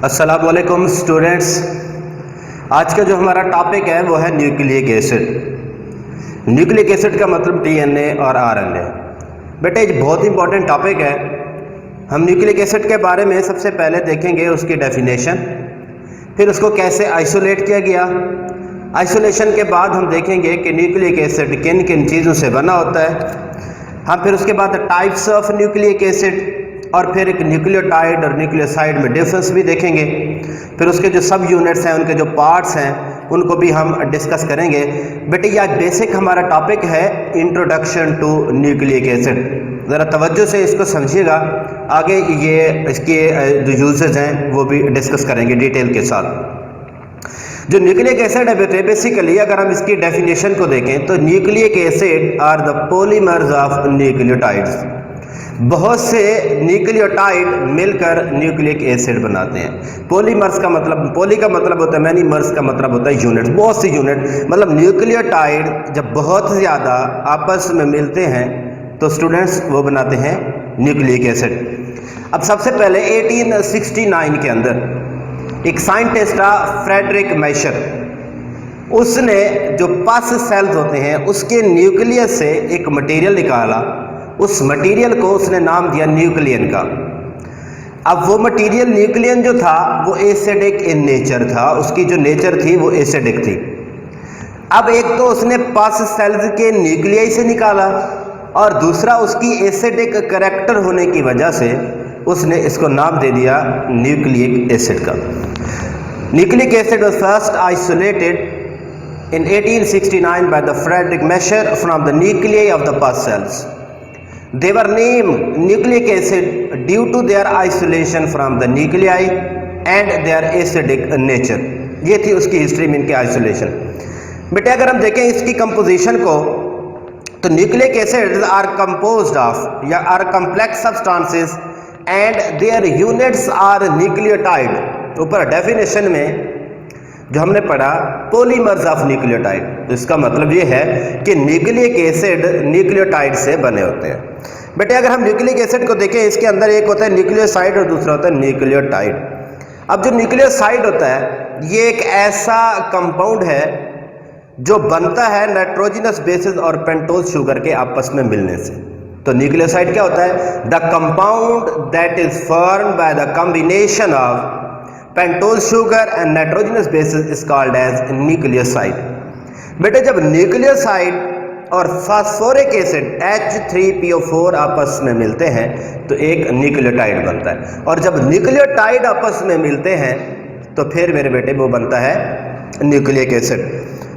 अस्सलाम वालेकुम स्टूडेंट्स। आज का जो हमारा टॉपिक है वो है न्यूक्लिक एसिड। न्यूक्लिक एसिड का मतलब डीएनए और आरएनए। बेटा ये बहुत इंपॉर्टेंट टॉपिक है। हम न्यूक्लिक एसिड के बारे में सबसे पहले देखेंगे उसकी डेफिनेशन, फिर उसको कैसे आइसोलेट किया गया। आइसोलेशन के बाद हम देखेंगे कि न्यूक्लिक एसिड किन किन चीज़ों से बना होता है। हम फिर उसके बाद टाइप्स ऑफ न्यूक्लिक एसिड और फिर एक न्यूक्लियोटाइड और न्यूक्लियोसाइड में डिफरेंस भी देखेंगे। फिर उसके जो सब यूनिट्स हैं, उनके जो पार्ट्स हैं, उनको भी हम डिस्कस करेंगे। बेटे ये आज बेसिक हमारा टॉपिक है इंट्रोडक्शन टू न्यूक्लिक एसिड। ज़रा तवज्जो से इसको समझिएगा, आगे ये इसके जो यूजेस हैं वो भी डिस्कस करेंगे डिटेल के साथ। जो न्यूक्लिक एसिड है बेटे बेसिकली अगर हम इसकी डेफिनेशन को देखें तो nucleic acid are the polymers of nucleotides. बहुत से न्यूक्लियोटाइड मिलकर न्यूक्लिक एसिड बनाते हैं। पॉलीमर्स का मतलब, पॉली का मतलब होता है मैनी, मर्स का मतलब होता है यूनिट, बहुत सी यूनिट। मतलब न्यूक्लियोटाइड जब बहुत ज़्यादा आपस में मिलते हैं तो स्टूडेंट्स वो बनाते हैं न्यूक्लिक एसिड। अब सबसे पहले 1869 के अंदर एक साइंटिस्ट था फ्रेडरिक मैशर, उसने जो पस सेल्स होते हैं उसके न्यूक्लियस से एक मटेरियल निकाला। उस मटेरियल को उसने नाम दिया न्यूक्लियन का। अब वो मटेरियल न्यूक्लियन जो था वो एसिडिक इन नेचर था, उसकी जो नेचर थी वो एसिडिक थी। अब एक तो उसने पस सेल्स के न्यूक्लियाई से निकाला और दूसरा उसकी एसिडिक करैक्टर होने की वजह से उसने इसको नाम दे दिया न्यूक्लिक एसिड का। Nucleic acid was first isolated in 1869 by the Frederick Mesher from the nuclei of the pus cells. They were named nucleic acid due to their isolation from the nuclei and their acidic nature. ये थी उसकी history में इनके isolation. बेटे अगर हम देखें इसकी कंपोजिशन को तो nucleic acids are composed of या are complex substances and their units are nucleotide. ऊपर डेफिनेशन में जो हमने पढ़ा पॉलीमर्स ऑफ न्यूक्लियोटाइड, तो इसका मतलब ये है कि न्यूक्लिक एसिड न्यूक्लियोटाइड से बने होते हैं। बेटे अगर हम न्यूक्लिक एसिड को देखें इसके अंदर एक होता है न्यूक्लियोसाइड और दूसरा होता है न्यूक्लियोटाइड। अब जो न्यूक्लियोसाइड होता है ये एक ऐसा कंपाउंड है जो बनता है नाइट्रोजनस बेसिस और पेंटोज शुगर के आपस में मिलने से। तो न्यूक्लियोसाइड क्या होता है? The compound that is formed by the combination of pentose sugar and nitrogenous bases is called as nucleoside. बेटे जब न्यूक्लियोसाइड और फास्फोरिक एसिड H3PO4 आपस में मिलते हैं तो एक न्यूक्लियोटाइड बनता है, और जब न्यूक्लियोटाइड आपस में मिलते हैं तो फिर मेरे बेटे वो बनता है न्यूक्लिक एसिड।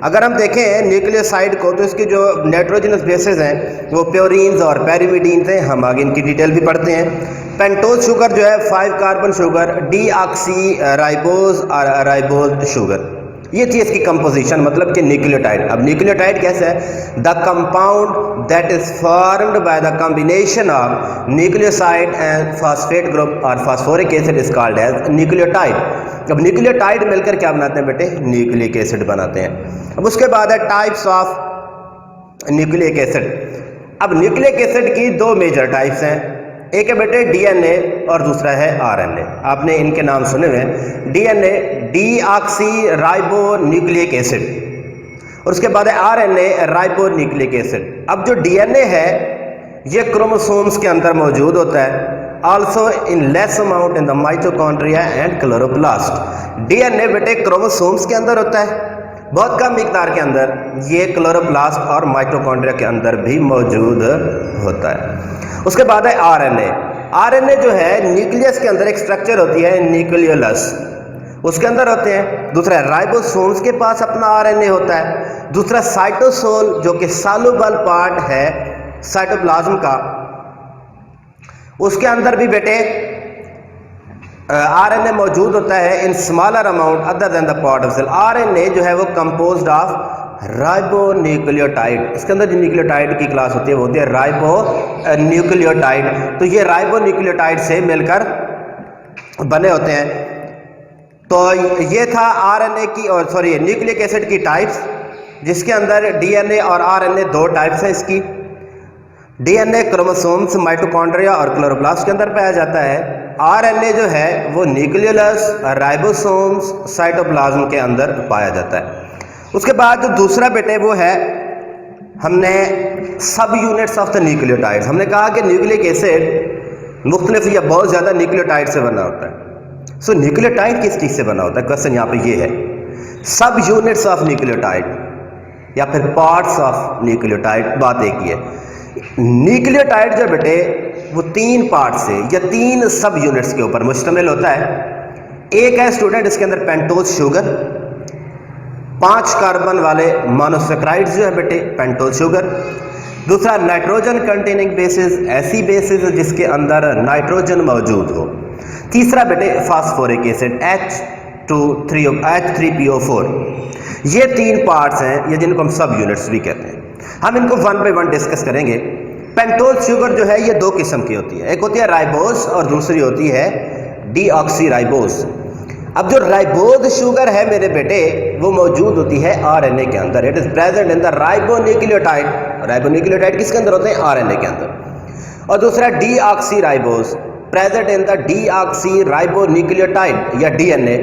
अगर हम देखें न्यूक्लियोसाइड को तो इसकी जो नाइट्रोजनस बेसिस हैं वो प्योरीन्स और पैरिमिडीन्स हैं, हम आगे इनकी डिटेल भी पढ़ते हैं। पेंटोज शुगर जो है 5 कार्बन शुगर, डीऑक्सी राइबोज और राइबोज शुगर, ये थी इसकी कंपोजिशन, मतलब कि न्यूक्लियोटाइड। अब न्यूक्लियोटाइड कैसे है? The compound that is formed by the combination of nucleoside and phosphate group or phosphoric acid is called as nucleotide. अब न्यूक्लियोटाइड मिलकर क्या बनाते हैं बेटे? न्यूक्लिक एसिड बनाते हैं। अब उसके बाद है टाइप्स ऑफ न्यूक्लिक एसिड। अब न्यूक्लिक एसिड की दो मेजर टाइप्स हैं, एक है बेटे डीएनए और दूसरा है आरएनए। आपने इनके नाम सुने हुए हैं, DNA deoxy ribo nucleic acid, और उसके बाद है आरएनए राइबो न्यूक्लिक एसिड। अब जो डीएनए है ये क्रोमोसोम्स के अंदर मौजूद होता है, also in less amount in the mitochondria and chloroplast. DNA बेटे क्रोमोसोम्स के अंदर होता है बहुत कम मिकदार के अंदर, ये क्लोरोप्लास्ट और माइटोकॉन्ड्रिया के अंदर भी मौजूद होता है। उसके बाद है आरएनए। आरएनए जो है न्यूक्लियस के अंदर एक स्ट्रक्चर होती है न्यूक्लियोलस, उसके अंदर होते हैं। दूसरा राइबोसोम्स के पास अपना आरएनए होता है। दूसरा साइटोसोल जो कि सॉल्युबल पार्ट है साइटोप्लाज्म का, उसके अंदर भी बेटे आरएनए मौजूद होता है in smaller amount other than the part of cell. RNA जो है वो कंपोज्ड ऑफ राइबो न्यूक्लियोटाइड। इसके अंदर जो न्यूक्लियोटाइड की क्लास होती है वो होती है राइबो न्यूक्लियोटाइड। तो ये राइबो न्यूक्लियोटाइड से मिलकर बने होते हैं। तो ये था आरएनए की और सॉरी न्यूक्लिक एसिड की टाइप्स, जिसके अंदर डीएनए और आरएनए दो टाइप्स हैं इसकी। डीएनए क्रोमोसोम्स, माइटोकॉन्ड्रिया और क्लोरोप्लास्ट के अंदर पाया जाता है, आरएनए जो है वो न्यूक्लियोलस, राइबोसोम्स, साइटोप्लाज्म के अंदर पाया जाता है। उसके बाद जो दूसरा बेटे वो है, हमने सब यूनिट्स ऑफ द न्यूक्लियोटाइड्स, हमने कहा कि न्यूक्लिक एसिड मुख्तलिफ या बहुत ज़्यादा न्यूक्लियोटाइड से बना होता है। सो न्यूक्लियोटाइड किस चीज़ से बना होता है, क्वेश्चन यहाँ पे ये है। सब यूनिट्स ऑफ न्यूक्लियोटाइड या फिर पार्ट्स ऑफ न्यूक्लियोटाइड, बात एक ही है। न्यूक्लियोटाइड जो बेटे वो 3 पार्ट से या 3 सब यूनिट्स के ऊपर मुश्तमिल होता है। एक है स्टूडेंट इसके अंदर पेंटोज शुगर, 5 कार्बन वाले मोनोसेक्राइड्स जो है बेटे पेंटोज शुगर। दूसरा नाइट्रोजन कंटेनिंग बेसिस, ऐसी बेसिस जिसके अंदर नाइट्रोजन मौजूद हो। तीसरा बेटे फास्फोरिक एसिड H3PO4। ये 3 पार्ट्स हैं या जिनको हम सब यूनिट्स भी कहते हैं। हम इनको वन बाय वन डिस्कस करेंगे। पेंटोज शुगर जो है ये 2 किस्म की होती है, एक होती है राइबोज और दूसरी होती है डीऑक्सीराइबोज। अब जो राइबोज शुगर है मेरे बेटे वो मौजूद होती है आरएनए के अंदर। It is present in the ribonucleotide. Ribonucleotide किसके अंदर होते हैं, आरएनए के अंदर। और दूसरा deoxyribose, present in the deoxyribonucleotide या डीएनए।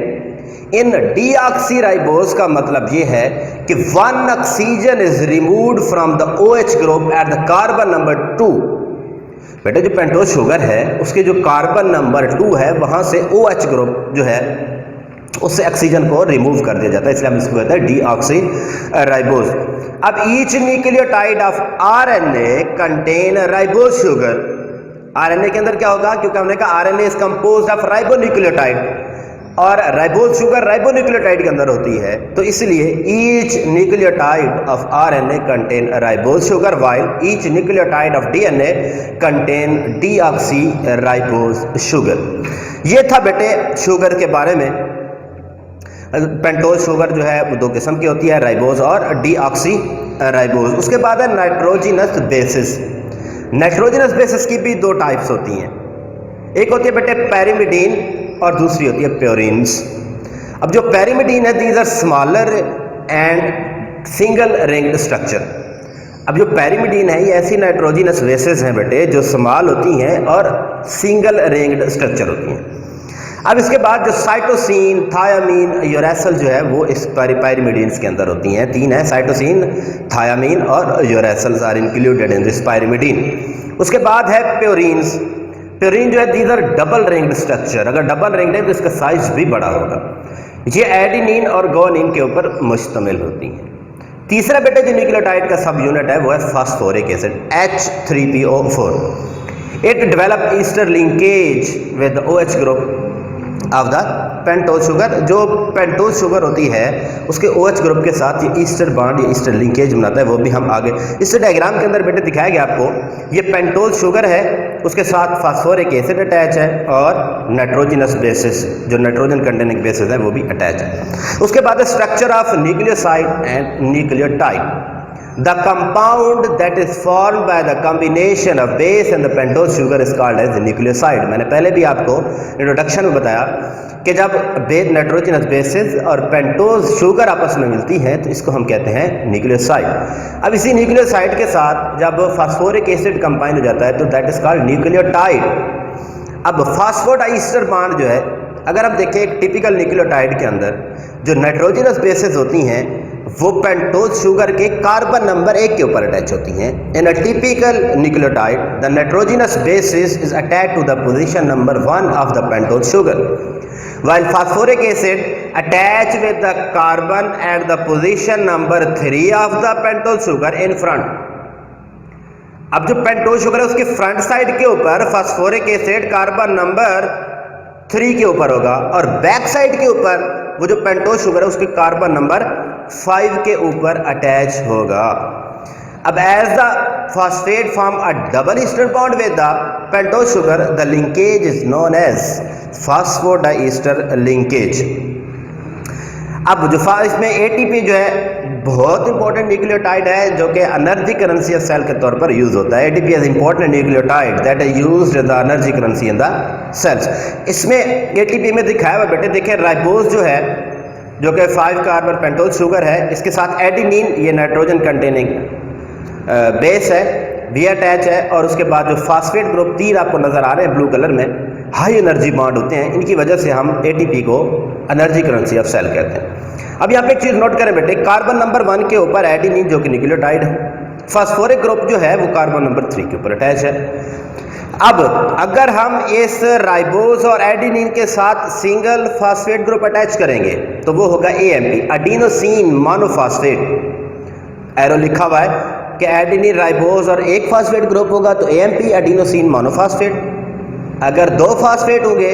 इन डीऑक्सीराइबोज का मतलब ये है कि 1 oxygen is removed from the OH group at the carbon number 2। बेटे जो पेंटोज शुगर है उसके जो कार्बन नंबर 2 है वहां से OH ग्रुप जो है उससे ऑक्सीजन को रिमूव कर दिया जाता है, इसलिए हम इसको कहते हैं डीऑक्सीराइबोज। अब each nucleotide of RNA contain ribose sugar. RNA के अंदर क्या होगा, क्योंकि हमने कहा RNA is composed of ribonucleotide और राइबोज शुगर राइबोन्यूक्लियोटाइड के अंदर होती है, तो इसलिए each nucleotide of RNA contain ribose sugar while each nucleotide of DNA contain deoxyribose sugar. ये था बेटे शुगर के बारे में। पेंटोज शुगर जो है वो 2 किस्म की होती है, राइबोज और डीऑक्सीराइबोज। उसके बाद है नाइट्रोजिनस बेसिस। नाइट्रोजिनस बेसिस की भी 2 टाइप्स होती हैं, एक होती है बेटे पैरिमिडीन और दूसरी होती है प्योरिन्स। अब जो पैरिमिडीन है these are smaller and single ringed structure. अब जो पैरिमिडीन है ये ऐसी नाइट्रोजिनस बेसिस हैं बेटे जो स्मॉल होती हैं और सिंगल रिंग्ड स्ट्रक्चर होती हैं। अब इसके बाद जो साइटोसिन, थायामीन, यूरेसिल जो है वो इस पैरिमिडीन्स के अंदर होती हैं। 3 है, साइटोसिन, थायामीन और uracils are included in this pyrimidine. उसके बाद है प्योरिन्स। प्योरीन जो है these are double ringed structure. अगर डबल रिंग्ड है तो इसका साइज भी बड़ा होगा। ये एडेनिन और गुआनिन के ऊपर मुश्तमिल होती हैं। तीसरा बेटे जो न्यूक्लियोटाइड का सब यूनिट है वो है phosphoric acid H3PO4। It develop Easter linkage with OH group of the pentose sugar. जो पेंटोज शुगर होती है उसके OH ग्रुप के साथ ये ईस्टर बॉन्ड या ईस्टर लिंकेज बनाता है, वो भी हम आगे इस डायग्राम के अंदर बेटे दिखाया गया आपको। ये पेंटोज शुगर है, उसके साथ फास्फोरिक एसिड अटैच है और नाइट्रोजिनस बेसिस जो नाइट्रोजन कंटेनिंग बेसिस है वो भी अटैच है। उसके बाद structure of nucleoside and nucleotide. The compound that is formed by the combination of base and the pentose sugar is called as the nucleoside। मैंने पहले भी आपको इंट्रोडक्शन में बताया कि जब नाइट्रोजनस बेसिस और पेंटोज शुगर आपस में मिलती हैं तो इसको हम कहते हैं न्यूक्लियोसाइड। अब इसी न्यूक्लियोसाइड के साथ जब फास्फोरिक एसिड कंबाइन हो जाता है तो दैट इज कॉल्ड न्यूक्लियोटाइड। अब फास्फोडाइस्टर बॉन्ड जो है, अगर हम देखें एक टिपिकल न्यूक्लियोटाइड के अंदर जो नाइट्रोजनस बेसिस होती हैं वो पेंटोज शुगर के कार्बन नंबर 1 के ऊपर अटैच होती हैं। In a typical nucleotide the nitrogenous bases is attached to the position number 1 of the pentose sugar while phosphoric acid attach with the carbon at the position number 3 of the pentose sugar in front। अब जो pentose sugar है उसके front side के ऊपर phosphoric acid carbon number 3 के ऊपर होगा और बैक साइड के ऊपर वो जो पेंटोज शुगर है उसके कार्बन नंबर 5 के ऊपर अटैच होगा। अब as the phosphate form a double ester bond with the pentose sugar the linkage is known as phosphodiester linkage. अब जो इसमें एटीपी जो है बहुत इंपॉर्टेंट न्यूक्लियोटाइड है जो कि एनर्जी करेंसी ऑफ सेल के तौर पर यूज होता है। ATP is important nucleotide that is used in the energy currency in the cells. इसमें एटीपी में दिखाया हुआ बेटे देखिए राइबोज जो है जो कि 5 कार्बन पेंटोज शुगर है, इसके साथ एडेनिन ये नाइट्रोजन कंटेनिंग बेस है भी अटैच है और उसके बाद जो फास्फेट ग्रुप 3 आपको नजर आ रहे हैं ब्लू कलर में हाई एनर्जी बॉन्ड होते हैं, इनकी वजह से हम ATP को एनर्जी करेंसी ऑफ सेल कहते हैं। अब यहाँ पे एक चीज़ नोट करें बेटे, कार्बन नंबर 1 के ऊपर एडेनिन जो कि न्यूक्लियोटाइड है, फास्फोरिक ग्रुप जो है वो कार्बन नंबर 3 के ऊपर अटैच है। अब अगर हम इस राइबोज और एडेनिन के साथ सिंगल फास्फेट ग्रुप अटैच करेंगे तो वो होगा AMP, एडिनोसिन मोनोफास्फेट। एरो लिखा हुआ है कि एडेनिन राइबोज और एक फास्फेट ग्रुप होगा तो AMP, एडिनोसिन मोनोफास्फेट। अगर 2 फास्फेट होंगे,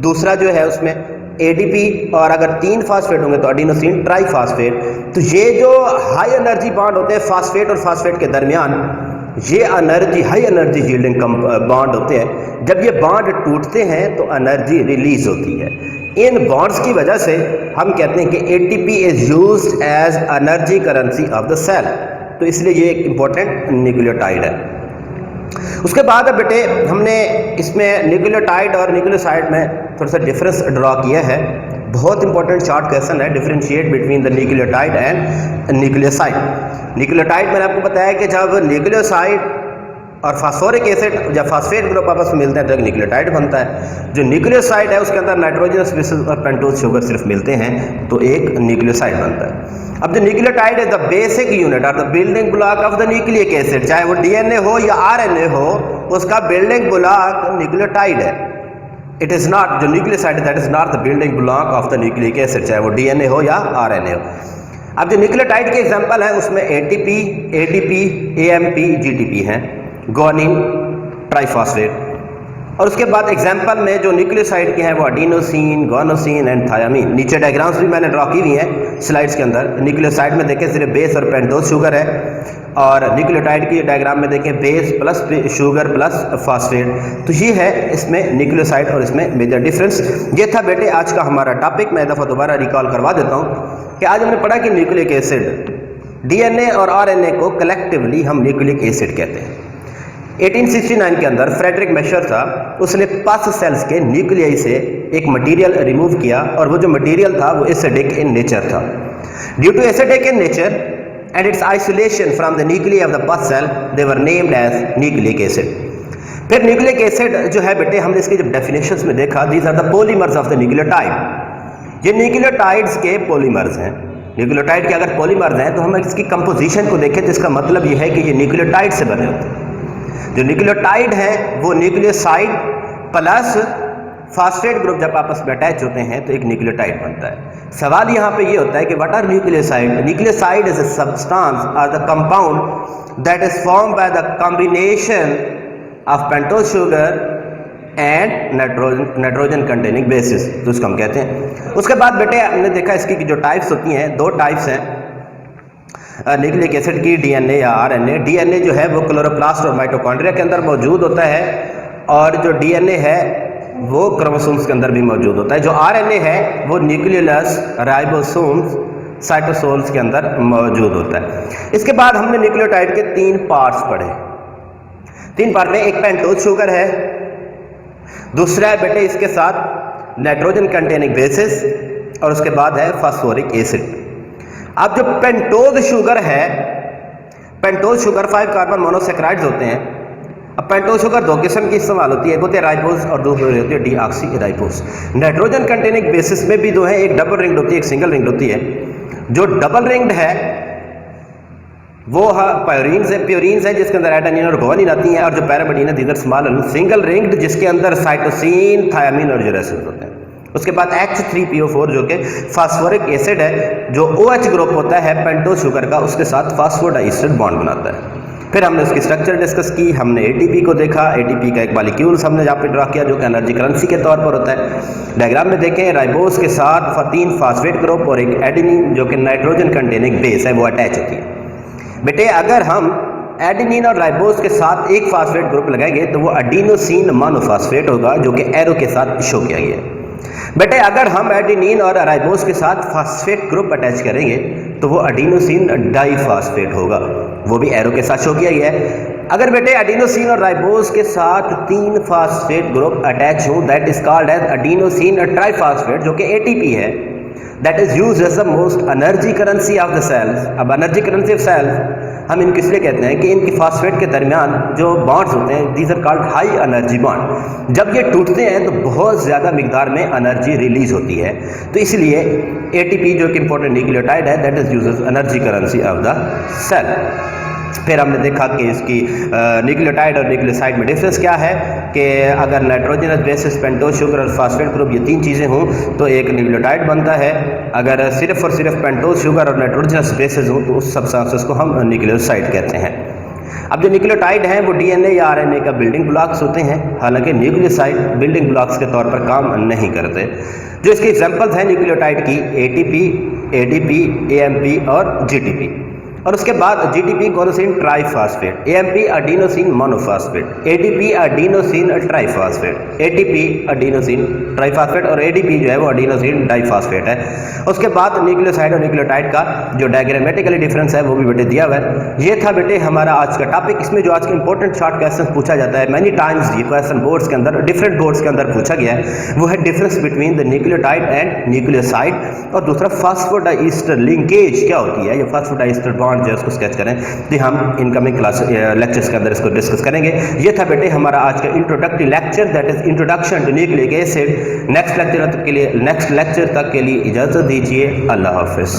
दूसरा जो है उसमें ADP, और अगर 3 फास्फेट होंगे तो एडिनोसिन ट्राईफास्फेट। तो ये जो हाई एनर्जी बॉन्ड होते हैं फास्फेट और फास्फेट के दरमियान, ये energy high energy yielding bond होते हैं। जब ये बॉन्ड टूटते हैं तो एनर्जी रिलीज होती है। इन बॉन्ड्स की वजह से हम कहते हैं कि ATP is used as energy currency of the cell, तो इसलिए ये एक इंपॉर्टेंट न्यूक्लियोटाइड है। उसके बाद अब बेटे हमने इसमें न्यूक्लियोटाइड और न्यूक्लियोसाइड में थोड़ा सा डिफरेंस ड्रॉ किया है। बहुत इंपॉर्टेंट शॉर्ट क्वेश्चन है, differentiate between the nucleotide and nucleoside. Nucleotide मैंने आपको बताया कि जब न्यूक्लियोसाइड और फास्फोरिक एसिड जब फास्फेट ग्रुप आपस में मिलते हैं तो एक न्यूक्लियोटाइड बनता है। जो न्यूक्लियोसाइड है उसके अंदर नाइट्रोजनस बेसिस और पेंटोज शुगर सिर्फ मिलते हैं तो एक न्यूक्लियोसाइड बनता है। अब जो न्यूक्लियोटाइड है द बेसिक यूनिट और the building block of the nucleic acid, चाहे वो DNA हो या RNA हो, उसका बिल्डिंग ब्लॉक न्यूक्लियोटाइड है। इट इज नॉट, जो nucleoside that is not the building block of the nucleic acid, चाहे वो DNA हो या RNA हो। अब जो न्यूक्लियोटाइड के एग्जांपल है उसमें ATP, ADP, AMP, GTP हैं, गुआनिन, ट्राईफॉस्फेट। और उसके बाद एग्जांपल में जो न्यूक्लियोसाइड के हैं वो एडिनोसिन, गुआनोसिन एंड थायामीन। नीचे डायग्राम्स भी मैंने ड्रॉ की हुई हैं स्लाइड्स के अंदर। न्यूक्लियोसाइड में देखें सिर्फ बेस और पेंटोज शुगर है, और न्यूक्लियोटाइड की डायग्राम में देखें base plus sugar plus phosphate. तो ये है इसमें न्यूक्लियोसाइड और इसमें मेजर डिफरेंस। ये था बेटे आज का हमारा टॉपिक। मैं दफ़ा दोबारा रिकॉल करवा देता हूँ कि आज हमने पढ़ा कि न्यूक्लिक एसिड, DNA और RNA को कलेक्टिवली हम न्यूक्लिक एसिड कहते हैं। 1869 के अंदर फ्रेडरिक मेशर था, उसने पस सेल्स के न्यूक्लियाई से एक मटेरियल रिमूव किया, और वो जो मटेरियल था वो एसिडिक इन नेचर था। Due to acidic in nature and its isolation from the nucleus of the pus cell, they were named as nucleic acid. फिर न्यूक्लिक एसिड जो है बेटे, हमने इसकी जब डेफिनेशंस में देखा, these are the polymers of the nucleotide. ये न्यूक्लियोटाइड्स के पॉलीमर्स हैं। न्यूक्लियोटाइड के अगर पॉलीमर्स हैं तो हम इसकी कंपोजिशन को देखें तो इसका मतलब ये है कि ये न्यूक्लियोटाइड से बने होते हैं। जो न्यूक्लियोटाइड है वो न्यूक्लियोसाइड प्लस फास्फेट ग्रुप जब आपस में अटैच होते हैं तो एक न्यूक्लियोटाइड बनता है। सवाल यहाँ पे ये होता है कि what are nucleoside? Nucleoside is a substance or the compound that is formed by the combination of pentose sugar and nitrogen containing bases, तो इसको हम कहते हैं। उसके बाद बेटे हमने देखा इसकी जो टाइप्स होती हैं, 2 टाइप्स हैं न्यूक्लिक एसिड की, DNA या RNA। DNA जो है वो क्लोरोप्लास्ट और माइटोकॉन्ड्रिया के अंदर मौजूद होता है, और जो DNA है वो क्रोमोसोम्स के अंदर भी मौजूद होता है। जो RNA है वो न्यूक्लियोलस, राइबोसोम्स, साइटोसोल्स के अंदर मौजूद होता है। इसके बाद हमने न्यूक्लियोटाइड के 3 पार्ट्स पढ़े। 3 पार्ट में एक पेंटोज शुगर है, दूसरा है बेटे इसके साथ नाइट्रोजन कंटेनिंग बेसिस, और उसके बाद है फास्फोरिक एसिड। अब जो पेंटोज शुगर है, पेंटोज शुगर 5 कार्बन मोनोसेक्राइड्स होते हैं। अब पेंटोज शुगर 2 किस्म की इस्तेमाल होती है, एक होती है राइबोज और दूसरी होती है deoxy ribose. Nitrogen containing basis में भी 2 है, एक डबल रिंग्ड होती है, एक सिंगल रिंग्ड होती है। जो डबल रिंग्ड है वो प्योरीन्स है जिसके अंदर एडेनिन और गुआनिन आती हैं, और जो पैराबीन है दीजर स्मॉल। सिंगल रिंग्ड जिसके अंदर साइटोसिन, थायामीन और यूरेसिल होते हैं। उसके बाद H3PO4 जो कि फास्फोरिक एसिड है, जो OH ग्रुप होता है पेंटोज शुगर का, उसके साथ फास्फोडाइस्टर बॉन्ड बनाता है। फिर हमने उसकी स्ट्रक्चर डिस्कस की, हमने ATP को देखा। ATP का एक मॉलिक्यूल्स हमने यहाँ पे ड्रा किया जो कि एनर्जी करेंसी के तौर पर होता है। डायग्राम में देखें राइबोज के साथ 3 फास्फेट ग्रुप और एक एडेनिन जो कि नाइट्रोजन कंटेनिंग बेस है वो अटैच होती है। बेटे अगर हम एडेनिन और राइबोज के साथ एक फास्फेट ग्रुप लगाएंगे तो वो एडिनोसिन मोनोफास्फेट होगा, जो कि एरो के साथ शो किया गया है। बेटे अगर हम एडेनिन और राइबोज के साथ फास्फेट ग्रुप अटैच करेंगे तो वो एडिनोसिन डाइफास्फेट होगा, वो भी एरो के साथ शो किया गया है। अगर बेटे एडिनोसिन और राइबोज के साथ 3 फास्फेट ग्रुप अटैच हो, that is called as adenosine triphosphate, जो कि ATP है, that is used as the most energy currency of the cells. अब एनर्जी करेंसी ऑफ सेल्स हम इनको इसलिए कहते हैं कि इनकी फास्फेट के दरमियान जो बॉन्ड्स होते हैं, these are called high energy bond. जब ये टूटते हैं तो बहुत ज़्यादा मिकदार में एनर्जी रिलीज होती है, तो इसलिए ATP जो कि इंपॉर्टेंट न्यूक्लियोटाइड है, that is used energy currency of the cell. फिर हमने देखा कि इसकी न्यूक्लियोटाइड और न्यूक्लियोसाइड में डिफरेंस क्या है कि अगर नाइट्रोजनस बेसिस, पेंटोज, शुगर और फास्फेट ग्रुप ये 3 चीज़ें हों तो एक न्यूक्लियोटाइड बनता है। अगर सिर्फ और सिर्फ पेंटोज, शुगर और नाइट्रोजनस बेसिस हों तो उस सब्सटेंसेस को हम न्यूक्लियोसाइड कहते हैं। अब जो न्यूक्लियोटाइड हैं वो DNA या RNA का बिल्डिंग ब्लॉक्स होते हैं, हालांकि न्यूक्लियोसाइड बिल्डिंग ब्लॉक्स के तौर पर काम नहीं करते। जो इसके एग्जांपल्स हैं न्यूक्लियोटाइड की, ATP, ADP, AMP और GTP। और उसके बाद GTP गोनोसिन triphosphate, AMP adenosine monophosphate, ADP adenosine triphosphate, ATP adenosine triphosphate और ADP जो है वो एडिनोसिन डाइफॉस्फेट है। उसके बाद न्यूक्लियोसाइड और न्यूक्लियोटाइड का जो डायग्रामेटिकली डिफरेंस है वो भी बेटे दिया हुआ है। ये था बेटे हमारा आज का टॉपिक। इसमें जो आज के इंपॉर्टेंट शॉर्ट क्वेश्चन पूछा जाता है, मैनी टाइम्स ये क्वेश्चन बोर्ड्स के अंदर, डिफरेंट बोर्ड्स के अंदर पूछा गया है, वो है difference between the nucleotide and nucleoside, और दूसरा फास्फोडाइस्टर लिंकेज क्या होती है, ये फास्फोडाइस्टर बॉन्ड जो है उसको स्केच करें। तो हम इनकमिंग क्लास लेक्चर्स के अंदर इसको डिस्कस करेंगे। ये था बेटे हमारा आज का introductory lecture, that is introduction to nucleic acid. Next lecture तक के लिए इजाजत दीजिए। अल्लाह हाफिज़।